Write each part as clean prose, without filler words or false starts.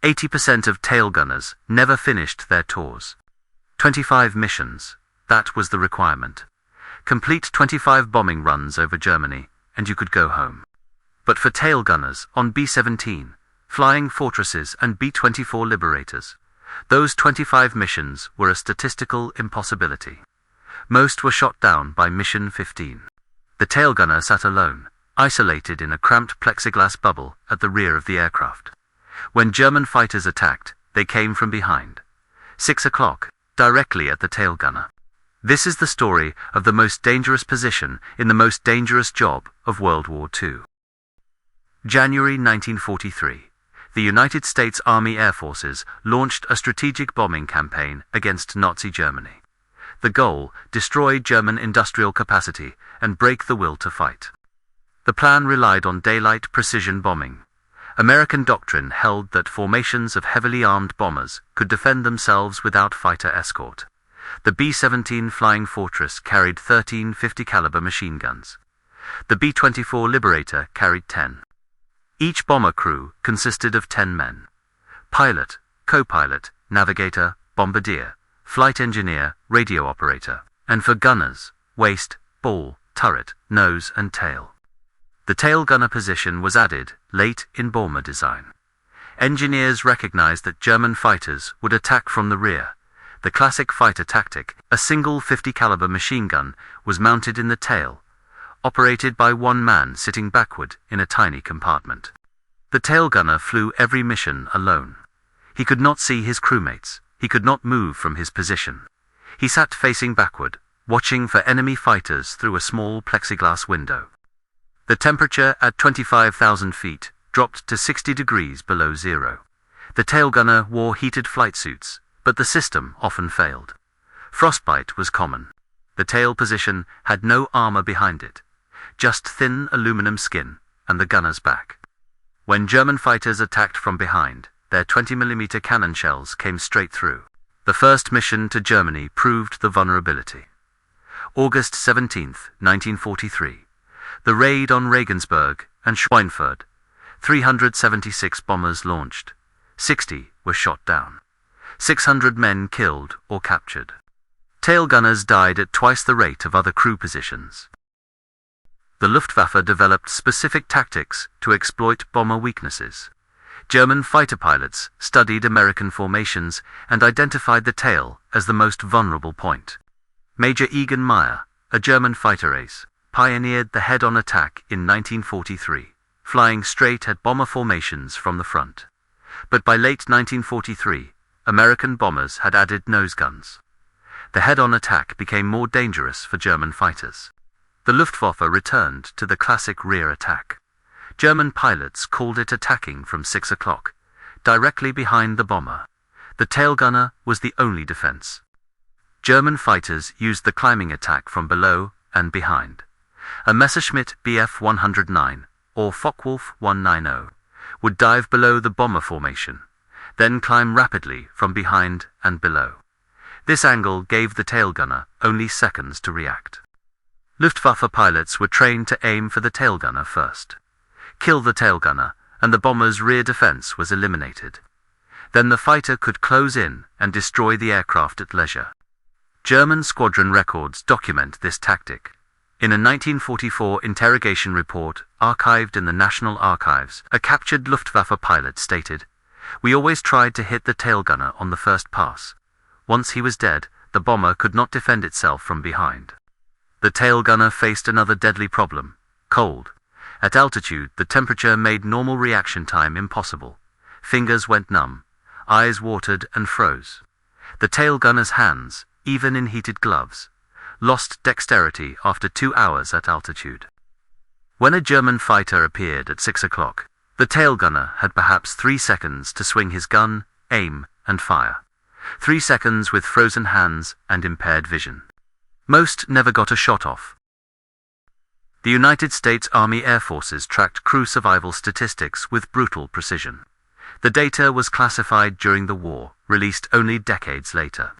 80% of tail gunners never finished their tours. 25 missions, that was the requirement. Complete 25 bombing runs over Germany, and you could go home. But for tail gunners on B-17, Flying Fortresses and B-24 Liberators, those 25 missions were a statistical impossibility. Most were shot down by Mission 15. The tail gunner sat alone, isolated in a cramped plexiglas bubble at the rear of the aircraft. When German fighters attacked, they came from behind. 6 o'clock, directly at the tail gunner. This is the story of the most dangerous position in the most dangerous job of World War II. January 1943. The United States Army Air Forces launched a strategic bombing campaign against Nazi Germany. The goal: destroy German industrial capacity and break the will to fight. The plan relied on daylight precision bombing. American doctrine held that formations of heavily armed bombers could defend themselves without fighter escort. The B-17 Flying Fortress carried 13 50 caliber machine guns. The B-24 Liberator carried 10. Each bomber crew consisted of 10 men: pilot, co-pilot, navigator, bombardier, flight engineer, radio operator, and for gunners, waist, ball, turret, nose and tail. The tail gunner position was added late in bomber design. Engineers recognized that German fighters would attack from the rear. The classic fighter tactic, a single 50 caliber machine gun, was mounted in the tail, operated by one man sitting backward in a tiny compartment. The tail gunner flew every mission alone. He could not see his crewmates. He could not move from his position. He sat facing backward, watching for enemy fighters through a small plexiglas window. The temperature at 25,000 feet dropped to 60 degrees below zero. The tail gunner wore heated flight suits, but the system often failed. Frostbite was common. The tail position had no armor behind it, just thin aluminum skin and the gunner's back. When German fighters attacked from behind, their 20mm cannon shells came straight through. The first mission to Germany proved the vulnerability. August 17, 1943. The raid on Regensburg and Schweinfurt. 376 bombers launched. 60 were shot down. 600 men killed or captured. Tail gunners died at twice the rate of other crew positions. The Luftwaffe developed specific tactics to exploit bomber weaknesses. German fighter pilots studied American formations and identified the tail as the most vulnerable point. Major Egon Meyer, a German fighter ace, pioneered the head-on attack in 1943, flying straight at bomber formations from the front. But by late 1943, American bombers had added nose guns. The head-on attack became more dangerous for German fighters. The Luftwaffe returned to the classic rear attack. German pilots called it attacking from 6 o'clock, directly behind the bomber. The tail gunner was the only defense. German fighters used the climbing attack from below and behind. A Messerschmitt Bf 109, or Focke-Wulf 190, would dive below the bomber formation, then climb rapidly from behind and below. This angle gave the tail gunner only seconds to react. Luftwaffe pilots were trained to aim for the tail gunner first. Kill the tail gunner, and the bomber's rear defense was eliminated. Then the fighter could close in and destroy the aircraft at leisure. German squadron records document this tactic. In a 1944 interrogation report archived in the National Archives, a captured Luftwaffe pilot stated, "We always tried to hit the tail gunner on the first pass. Once he was dead, the bomber could not defend itself from behind." The tail gunner faced another deadly problem: cold. At altitude, the temperature made normal reaction time impossible. Fingers went numb, eyes watered and froze. The tail gunner's hands, even in heated gloves, lost dexterity after 2 hours at altitude. When a German fighter appeared at 6 o'clock, the tail gunner had perhaps 3 seconds to swing his gun, aim, and fire. 3 seconds with frozen hands and impaired vision. Most never got a shot off. The United States Army Air Forces tracked crew survival statistics with brutal precision. The data was classified during the war, released only decades later.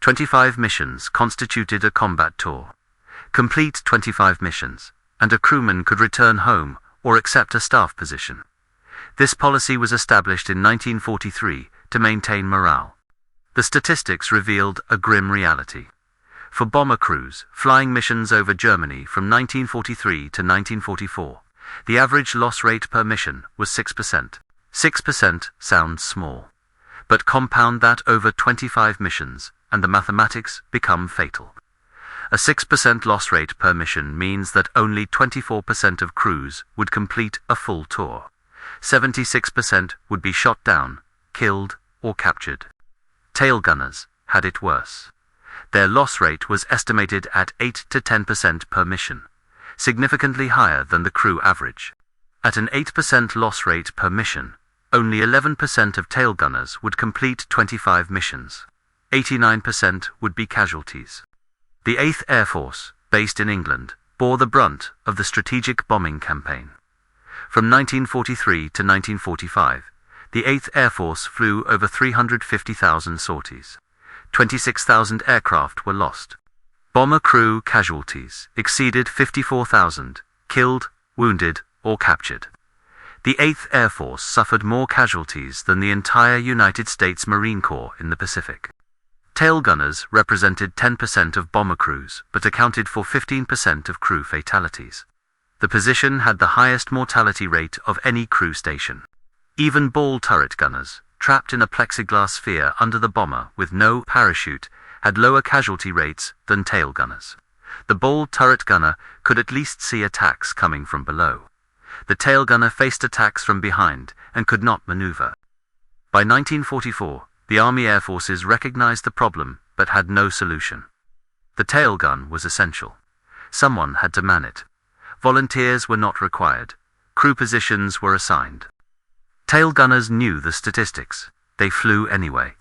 25 missions constituted a combat tour. Complete 25 missions, and a crewman could return home or accept a staff position. This policy was established in 1943 to maintain morale. The statistics revealed a grim reality. For bomber crews flying missions over Germany from 1943 to 1944, the average loss rate per mission was 6%. 6% sounds small, but compound that over 25 missions and the mathematics become fatal. A 6% loss rate per mission means that only 24% of crews would complete a full tour. 76% would be shot down, killed, or captured. Tail gunners had it worse. Their loss rate was estimated at 8 to 10% per mission, significantly higher than the crew average. At an 8% loss rate per mission, only 11% of tail gunners would complete 25 missions. 89% would be casualties. The 8th Air Force, based in England, bore the brunt of the strategic bombing campaign. From 1943 to 1945, the 8th Air Force flew over 350,000 sorties. 26,000 aircraft were lost. Bomber crew casualties exceeded 54,000, killed, wounded, or captured. The 8th Air Force suffered more casualties than the entire United States Marine Corps in the Pacific. Tail gunners represented 10% of bomber crews, but accounted for 15% of crew fatalities. The position had the highest mortality rate of any crew station. Even ball turret gunners, trapped in a plexiglass sphere under the bomber with no parachute, had lower casualty rates than tail gunners. The ball turret gunner could at least see attacks coming from below. The tail gunner faced attacks from behind and could not maneuver. By 1944, the Army Air Forces recognized the problem but had no solution. The tail gun was essential. Someone had to man it. Volunteers were not required. Crew positions were assigned. Tail gunners knew the statistics. They flew anyway.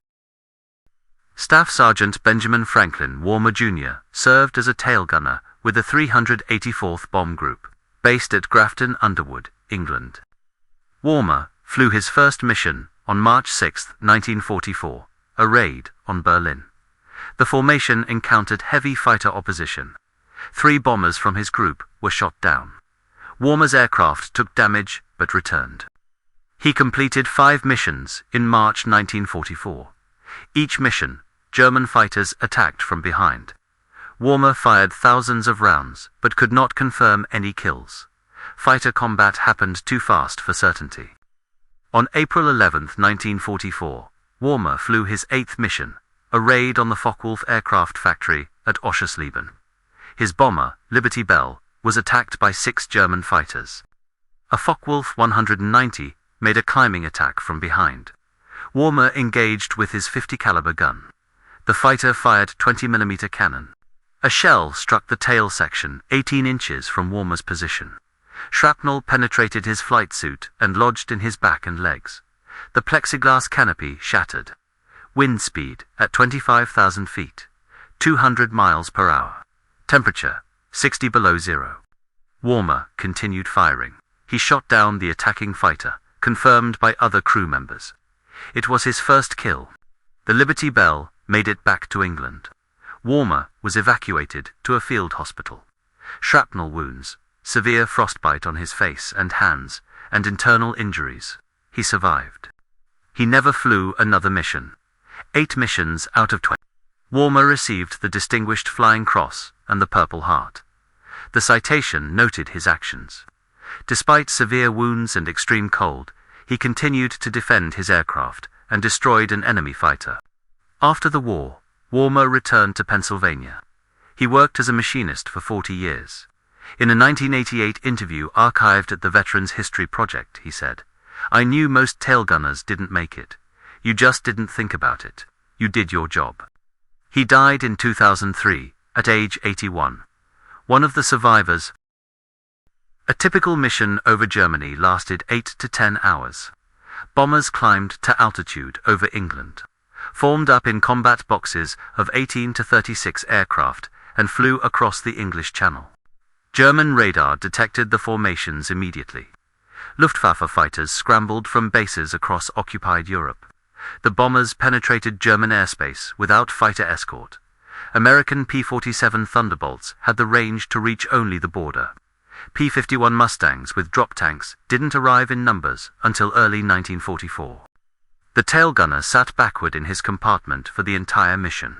Staff Sergeant Benjamin Franklin Warmer Jr. served as a tail gunner with the 384th Bomb Group, based at Grafton Underwood, England. Warmer flew his first mission on March 6, 1944, a raid on Berlin. The formation encountered heavy fighter opposition. 3 bombers from his group were shot down. Warmer's aircraft took damage but returned. He completed 5 missions in March 1944. Each mission, German fighters attacked from behind. Warmer fired thousands of rounds but could not confirm any kills. Fighter combat happened too fast for certainty. On April 11, 1944, Warmer flew his 8th mission, a raid on the Focke-Wulf aircraft factory at Oschersleben. His bomber, Liberty Bell, was attacked by 6 German fighters. A Focke-Wulf 190 made a climbing attack from behind. Warmer engaged with his .50 caliber gun. The fighter fired 20mm cannon. A shell struck the tail section 18 inches from Warmer's position. Shrapnel penetrated his flight suit and lodged in his back and legs. The plexiglass canopy shattered. Wind speed at 25,000 feet, 200 miles per hour. Temperature 60 below zero. Warmer continued firing. He shot down the attacking fighter, confirmed by other crew members. It was his first kill. The Liberty Bell made it back to England. Warmer was evacuated to a field hospital. Shrapnel wounds, severe frostbite on his face and hands, and internal injuries. He survived. He never flew another mission. 8 missions out of 20. Warmer received the Distinguished Flying Cross and the Purple Heart. The citation noted his actions. Despite severe wounds and extreme cold, he continued to defend his aircraft and destroyed an enemy fighter. After the war, Warmer returned to Pennsylvania. He worked as a machinist for 40 years. In a 1988 interview archived at the Veterans History Project, he said, "I knew most tail gunners didn't make it. You just didn't think about it. You did your job." He died in 2003, at age 81. One of the survivors. A typical mission over Germany lasted 8 to 10 hours. Bombers climbed to altitude over England, formed up in combat boxes of 18 to 36 aircraft, and flew across the English Channel. German radar detected the formations immediately. Luftwaffe fighters scrambled from bases across occupied Europe. The bombers penetrated German airspace without fighter escort. American P-47 Thunderbolts had the range to reach only the border. P-51 Mustangs with drop tanks didn't arrive in numbers until early 1944. The tail gunner sat backward in his compartment for the entire mission.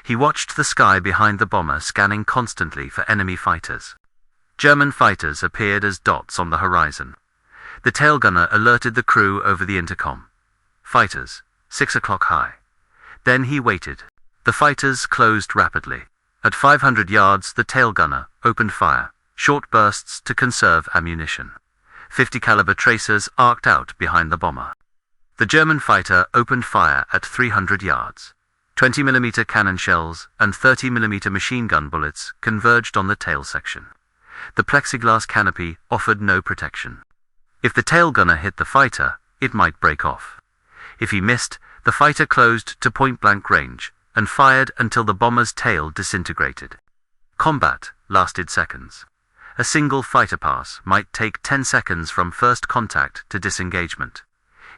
He watched the sky behind the bomber, scanning constantly for enemy fighters. German fighters appeared as dots on the horizon. The tail gunner alerted the crew over the intercom. Fighters, 6 o'clock high. Then he waited. The fighters closed rapidly. At 500 yards, the tail gunner opened fire, short bursts to conserve ammunition. 50 caliber tracers arced out behind the bomber. The German fighter opened fire at 300 yards. 20mm cannon shells and 30mm machine gun bullets converged on the tail section. The plexiglas canopy offered no protection. If the tail gunner hit the fighter, it might break off. If he missed, the fighter closed to point-blank range and fired until the bomber's tail disintegrated. Combat lasted seconds. A single fighter pass might take 10 seconds from first contact to disengagement.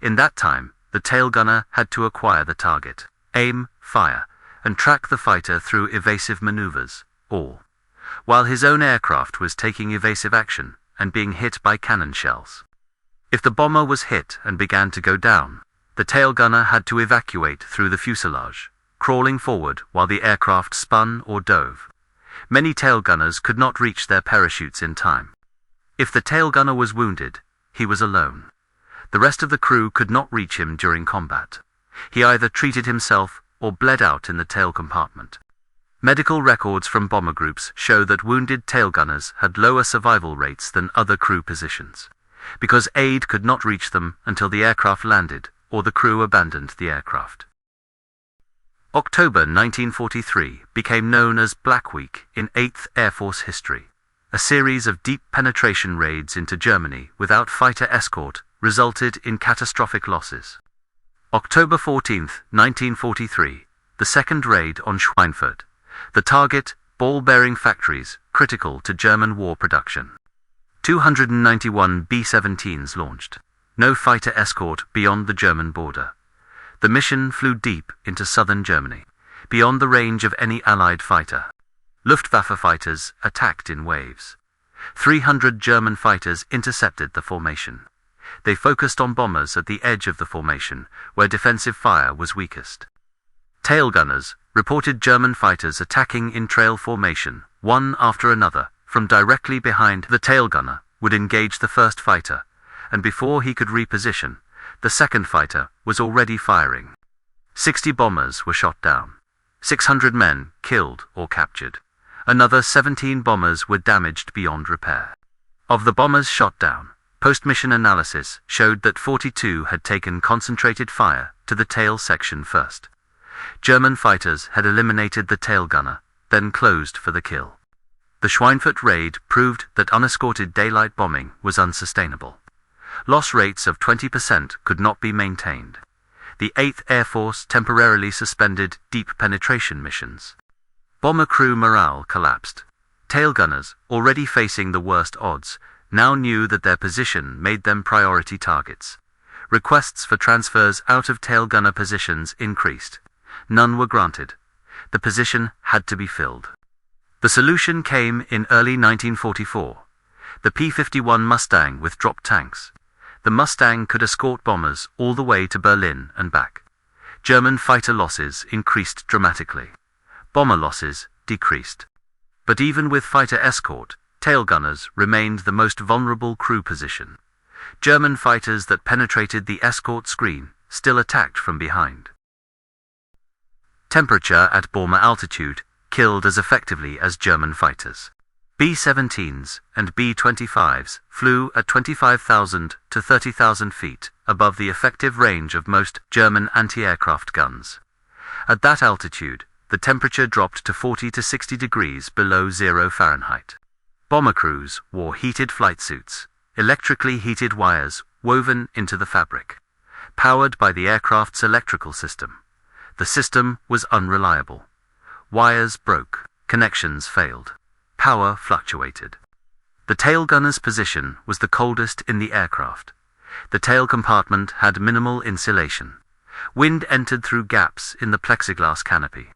In that time, the tail gunner had to acquire the target, aim, fire, and track the fighter through evasive maneuvers, all while his own aircraft was taking evasive action and being hit by cannon shells. If the bomber was hit and began to go down, the tail gunner had to evacuate through the fuselage, crawling forward while the aircraft spun or dove. Many tail gunners could not reach their parachutes in time. If the tail gunner was wounded, he was alone. The rest of the crew could not reach him during combat. He either treated himself or bled out in the tail compartment. Medical records from bomber groups show that wounded tail gunners had lower survival rates than other crew positions, because aid could not reach them until the aircraft landed or the crew abandoned the aircraft. October 1943 became known as Black Week in 8th Air Force history. A series of deep penetration raids into Germany without fighter escort resulted in catastrophic losses. October 14, 1943, the second raid on Schweinfurt. The target, ball-bearing factories, critical to German war production. 291 B-17s launched. No fighter escort beyond the German border. The mission flew deep into southern Germany, beyond the range of any Allied fighter. Luftwaffe fighters attacked in waves. 300 German fighters intercepted the formation. They focused on bombers at the edge of the formation, where defensive fire was weakest. Tail gunners reported German fighters attacking in trail formation, one after another, from directly behind. The tail gunner would engage the first fighter, and before he could reposition, the second fighter was already firing. 60 bombers were shot down. 600 men killed or captured. Another 17 bombers were damaged beyond repair. Of the bombers shot down, post-mission analysis showed that 42 had taken concentrated fire to the tail section first. German fighters had eliminated the tail gunner, then closed for the kill. The Schweinfurt raid proved that unescorted daylight bombing was unsustainable. Loss rates of 20% could not be maintained. The 8th Air Force temporarily suspended deep penetration missions. Bomber crew morale collapsed. Tail gunners, already facing the worst odds, now knew that their position made them priority targets. Requests for transfers out of tail gunner positions increased. None were granted. The position had to be filled. The solution came in early 1944. The P-51 Mustang with drop tanks. The Mustang could escort bombers all the way to Berlin and back. German fighter losses increased dramatically. Bomber losses decreased. But even with fighter escort, tail gunners remained the most vulnerable crew position. German fighters that penetrated the escort screen still attacked from behind. Temperature at bomber altitude killed as effectively as German fighters. B-17s and B-25s flew at 25,000 to 30,000 feet above the effective range of most German anti-aircraft guns. At that altitude, the temperature dropped to 40 to 60 degrees below 0 Fahrenheit. Bomber crews wore heated flight suits, electrically heated wires woven into the fabric, powered by the aircraft's electrical system. The system was unreliable. Wires broke, connections failed, power fluctuated. The tail gunner's position was the coldest in the aircraft. The tail compartment had minimal insulation. Wind entered through gaps in the plexiglas canopy.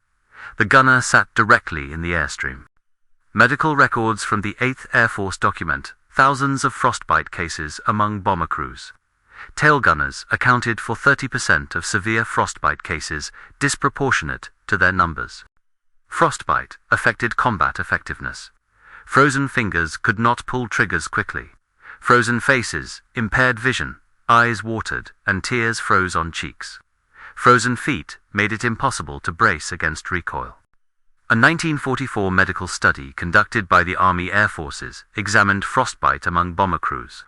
The gunner sat directly in the airstream. Medical records from the 8th Air Force document thousands of frostbite cases among bomber crews. Tail gunners accounted for 30% of severe frostbite cases, disproportionate to their numbers. Frostbite affected combat effectiveness. Frozen fingers could not pull triggers quickly. Frozen faces, impaired vision, eyes watered, and tears froze on cheeks. Frozen feet made it impossible to brace against recoil. A 1944 medical study conducted by the Army Air Forces examined frostbite among bomber crews.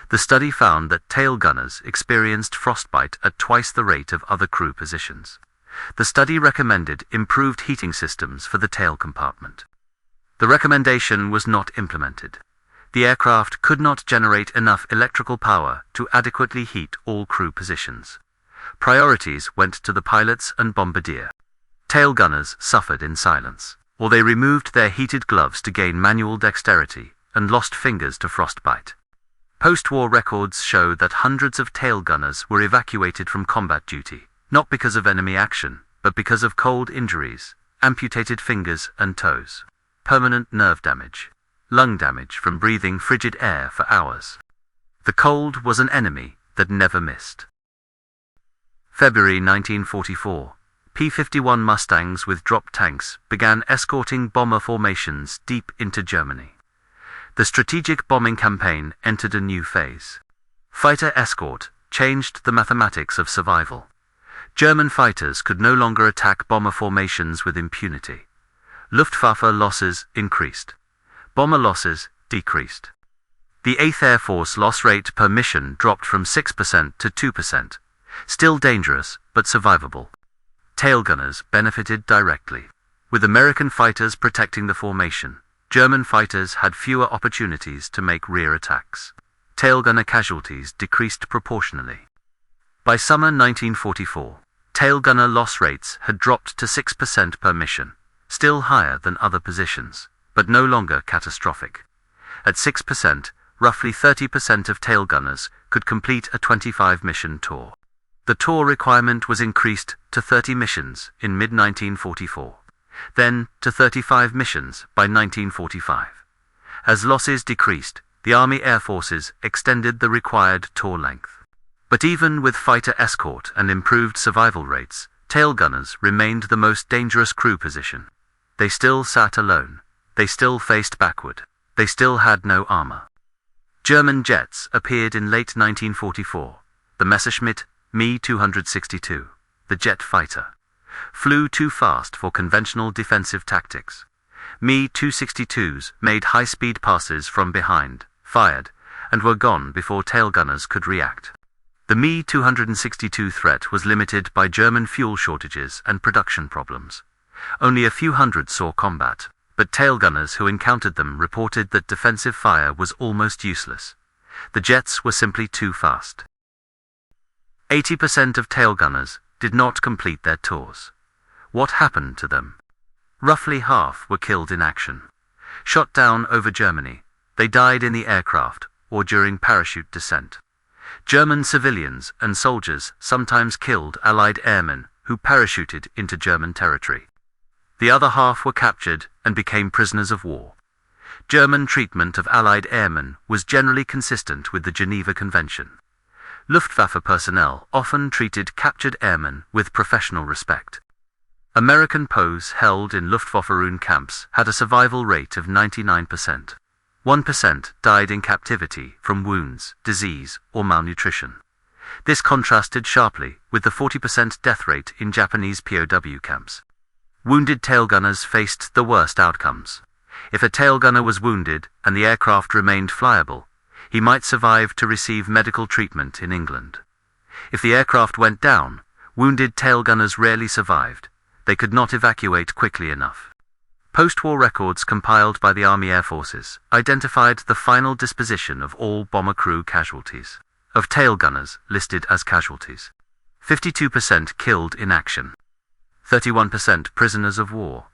The study found that tail gunners experienced frostbite at twice the rate of other crew positions. The study recommended improved heating systems for the tail compartment. The recommendation was not implemented. The aircraft could not generate enough electrical power to adequately heat all crew positions. Priorities went to the pilots and bombardier. Tail gunners suffered in silence, or they removed their heated gloves to gain manual dexterity and lost fingers to frostbite. Post-war records show that hundreds of tail gunners were evacuated from combat duty, not because of enemy action, but because of cold injuries, amputated fingers and toes, permanent nerve damage, lung damage from breathing frigid air for hours. The cold was an enemy that never missed. February 1944. P-51 Mustangs with drop tanks began escorting bomber formations deep into Germany. The strategic bombing campaign entered a new phase. Fighter escort changed the mathematics of survival. German fighters could no longer attack bomber formations with impunity. Luftwaffe losses increased. Bomber losses decreased. The 8th Air Force loss rate per mission dropped from 6% to 2%. Still dangerous, but survivable. Tail gunners benefited directly. With American fighters protecting the formation, German fighters had fewer opportunities to make rear attacks. Tail gunner casualties decreased proportionally. By summer 1944, tail gunner loss rates had dropped to 6% per mission, still higher than other positions, but no longer catastrophic. At 6%, roughly 30% of tail gunners could complete a 25-mission tour. The tour requirement was increased to 30 missions in mid-1944, then to 35 missions by 1945. As losses decreased, the Army Air Forces extended the required tour length. But even with fighter escort and improved survival rates, tail gunners remained the most dangerous crew position. They still sat alone. They still faced backward. They still had no armor. German jets appeared in late 1944. The Messerschmitt Me-262, the jet fighter, flew too fast for conventional defensive tactics. Me-262s made high-speed passes from behind, fired, and were gone before tail gunners could react. The Me-262 threat was limited by German fuel shortages and production problems. Only a few hundred saw combat, but tail gunners who encountered them reported that defensive fire was almost useless. The jets were simply too fast. 80% of tail gunners did not complete their tours. What happened to them? Roughly half were killed in action. Shot down over Germany, they died in the aircraft or during parachute descent. German civilians and soldiers sometimes killed Allied airmen who parachuted into German territory. The other half were captured and became prisoners of war. German treatment of Allied airmen was generally consistent with the Geneva Convention. Luftwaffe personnel often treated captured airmen with professional respect. American POWs held in Luftwaffe camps had a survival rate of 99%. 1% died in captivity from wounds, disease, or malnutrition. This contrasted sharply with the 40% death rate in Japanese POW camps. Wounded tail gunners faced the worst outcomes. If a tail gunner was wounded and the aircraft remained flyable, he might survive to receive medical treatment in England. If the aircraft went down, wounded tail gunners rarely survived. They could not evacuate quickly enough. Post-war records compiled by the Army Air Forces identified the final disposition of all bomber crew casualties. Of tail gunners listed as casualties, 52% killed in action, 31% prisoners of war,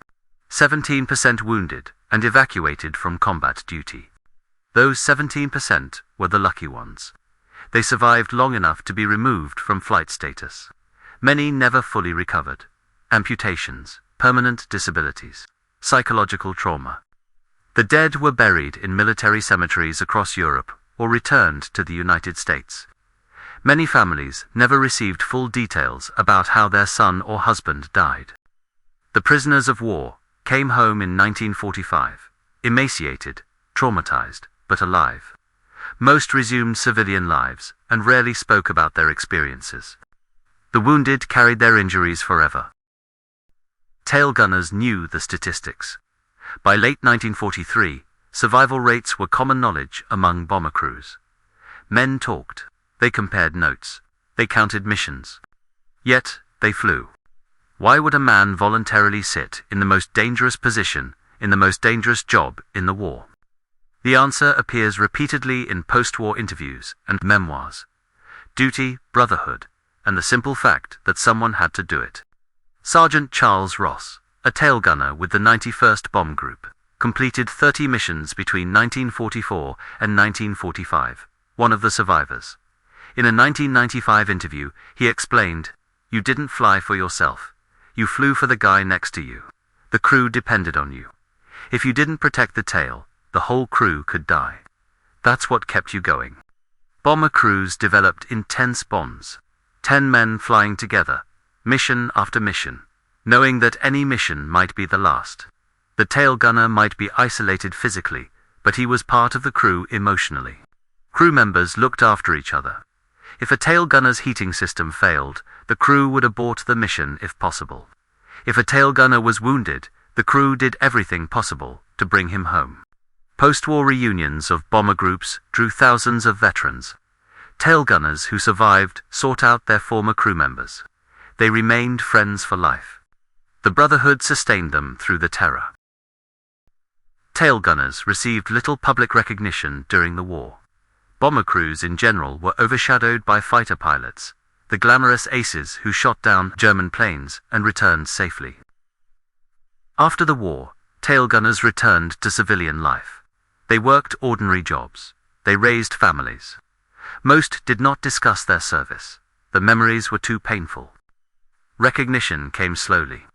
17% wounded and evacuated from combat duty. Those 17% were the lucky ones. They survived long enough to be removed from flight status. Many never fully recovered. Amputations, permanent disabilities, psychological trauma. The dead were buried in military cemeteries across Europe or returned to the United States. Many families never received full details about how their son or husband died. The prisoners of war came home in 1945, emaciated, traumatized, but alive. Most resumed civilian lives and rarely spoke about their experiences. The wounded carried their injuries forever. Tail gunners knew the statistics. By late 1943, survival rates were common knowledge among bomber crews. Men talked, they compared notes, they counted missions. Yet, they flew. Why would a man voluntarily sit in the most dangerous position, in the most dangerous job in the war? The answer appears repeatedly in post-war interviews and memoirs. Duty, brotherhood, and the simple fact that someone had to do it. Sergeant Charles Ross, a tail gunner with the 91st Bomb Group, completed 30 missions between 1944 and 1945, one of the survivors. In a 1995 interview, he explained, "You didn't fly for yourself. You flew for the guy next to you. The crew depended on you. If you didn't protect the tail, the whole crew could die. That's what kept you going." Bomber crews developed intense bonds. 10 men flying together, mission after mission, knowing that any mission might be the last. The tail gunner might be isolated physically, but he was part of the crew emotionally. Crew members looked after each other. If a tail gunner's heating system failed, the crew would abort the mission if possible. If a tail gunner was wounded, the crew did everything possible to bring him home. Post-war reunions of bomber groups drew thousands of veterans. Tail gunners who survived sought out their former crew members. They remained friends for life. The brotherhood sustained them through the terror. Tail gunners received little public recognition during the war. Bomber crews in general were overshadowed by fighter pilots, the glamorous aces who shot down German planes and returned safely. After the war, tail gunners returned to civilian life. They worked ordinary jobs. They raised families. Most did not discuss their service. The memories were too painful. Recognition came slowly.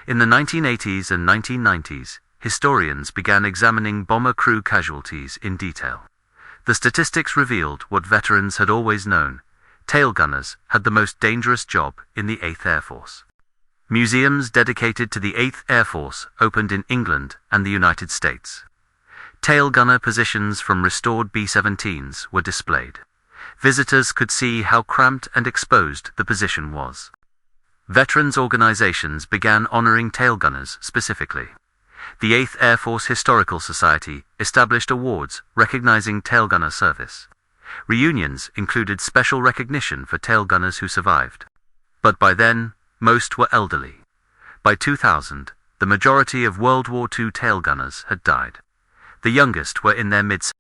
In the 1980s and 1990s, historians began examining bomber crew casualties in detail. The statistics revealed what veterans had always known. Tail gunners had the most dangerous job in the 8th Air Force. Museums dedicated to the 8th Air Force opened in England and the United States. Tail gunner positions from restored B-17s were displayed. Visitors could see how cramped and exposed the position was. Veterans organizations began honoring tail gunners specifically. The 8th Air Force Historical Society established awards recognizing tail gunner service. Reunions included special recognition for tail gunners who survived. But by then, most were elderly. By 2000, the majority of World War II tail gunners had died. The youngest were in their mid-70s.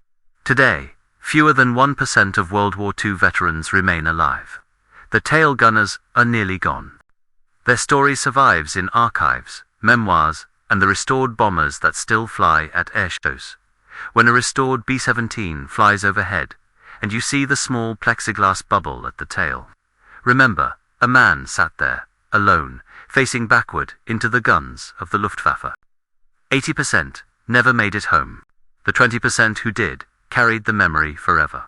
Today, fewer than 1% of World War II veterans remain alive. The tail gunners are nearly gone. Their story survives in archives, memoirs, and the restored bombers that still fly at air shows. When a restored B-17 flies overhead, and you see the small plexiglas bubble at the tail, remember, a man sat there, alone, facing backward into the guns of the Luftwaffe. 80% never made it home. The 20% who did carried the memory forever.